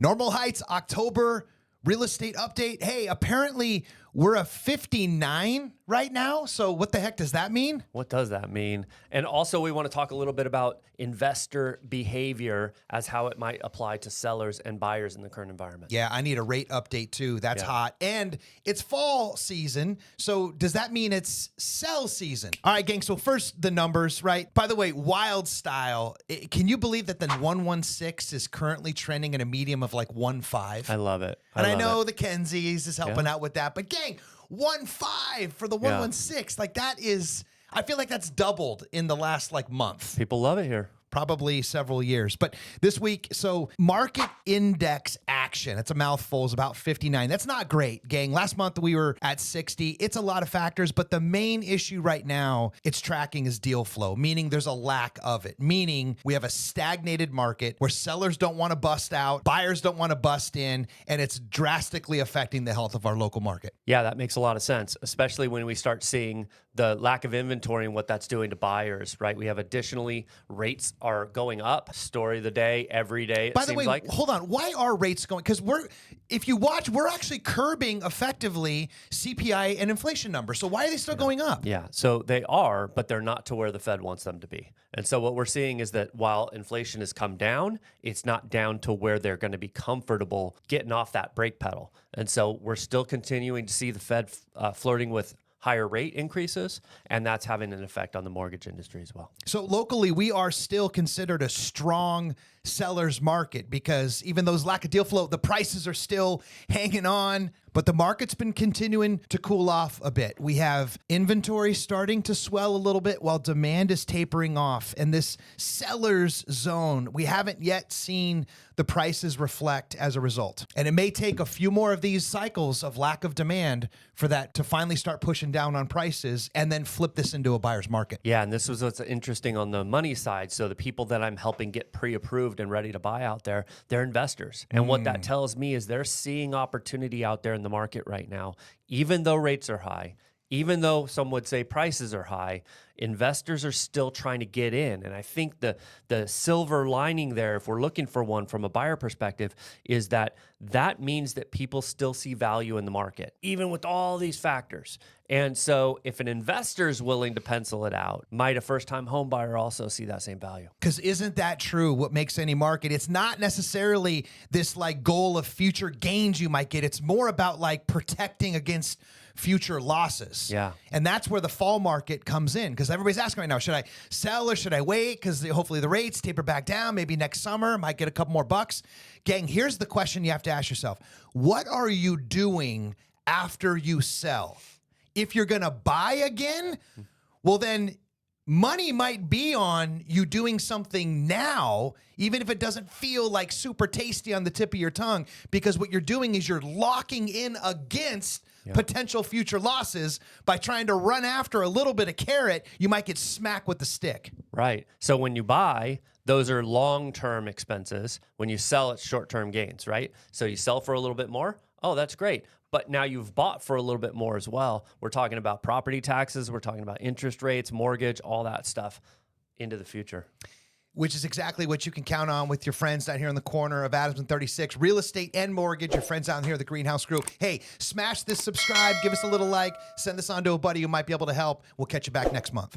Normal Heights, October real estate update. Hey, apparently we're a 59 right now. So what the heck does that mean? What does that mean? And also we want to talk a little bit about investor behavior as how it might apply to sellers and buyers in the current environment. Yeah, I need a rate update too. That's hot. And it's fall season. So does that mean it's sell season? All right, gang. So first the numbers, right? By the way, Wild Style. Can you believe that the 116 is currently trending at a medium of like 1.5? I love it. And I know the Kenzies is helping out with that, but gang, 1.5 for the 116. Like that is, I feel like that's doubled in the last like month. People love it here. Probably several years. But this week, so market index action, it's a mouthful, is about 59. That's not great, gang. Last month we were at 60. It's a lot of factors, but the main issue right now it's tracking is deal flow, meaning there's a lack of it, meaning we have a stagnated market where sellers don't want to bust out, buyers don't want to bust in, and it's drastically affecting the health of our local market. Yeah, that makes a lot of sense, especially when we start seeing the lack of inventory and what that's doing to buyers, right? We have additionally rates are going up. Story of the day, every day. By the way, hold on. Why are rates going? Because if you watch, we're actually curbing effectively CPI and inflation numbers. So why are they still going up? Yeah, so they are, but they're not to where the Fed wants them to be. And so what we're seeing is that while inflation has come down, it's not down to where they're going to be comfortable getting off that brake pedal. And so we're still continuing to see the Fed flirting with higher rate increases, and that's having an effect on the mortgage industry as well. So locally, we are still considered a strong seller's market because even though there's lack of deal flow, the prices are still hanging on, but the market's been continuing to cool off a bit. We have inventory starting to swell a little bit while demand is tapering off. And this seller's zone, we haven't yet seen the prices reflect as a result. And it may take a few more of these cycles of lack of demand for that to finally start pushing down on prices and then flip this into a buyer's market. Yeah, and this was what's interesting on the money side. So the people that I'm helping get pre-approved and ready to buy out there, they're investors. And what that tells me is they're seeing opportunity out there in the market right now, even though rates are high, even though some would say prices are high, investors are still trying to get in. And I think the silver lining there, if we're looking for one from a buyer perspective, is that means that people still see value in the market, even with all these factors. And so if an investor is willing to pencil it out, might a first-time home buyer also see that same value? Because isn't that true? What makes any market? It's not necessarily this like goal of future gains you might get. It's more about like protecting against future losses. Yeah. And that's where the fall market comes in because everybody's asking right now, should I sell or should I wait? Because hopefully the rates taper back down. Maybe next summer might get a couple more bucks. Gang, here's the question you have to ask yourself. What are you doing after you sell? If you're going to buy again, well, then money might be on you doing something now, even if it doesn't feel like super tasty on the tip of your tongue, because what you're doing is you're locking in against potential future losses by trying to run after a little bit of carrot. You might get smacked with the stick. Right. So when you buy, those are long-term expenses. When you sell, it's short-term gains, right? So you sell for a little bit more. Oh, that's great. But now you've bought for a little bit more as well. We're talking about property taxes. We're talking about interest rates, mortgage, all that stuff into the future. Which is exactly what you can count on with your friends down here in the corner of Adams and 36. Real estate and mortgage, your friends down here at the Greenhouse Group. Hey, smash this subscribe, give us a little like, send this on to a buddy who might be able to help. We'll catch you back next month.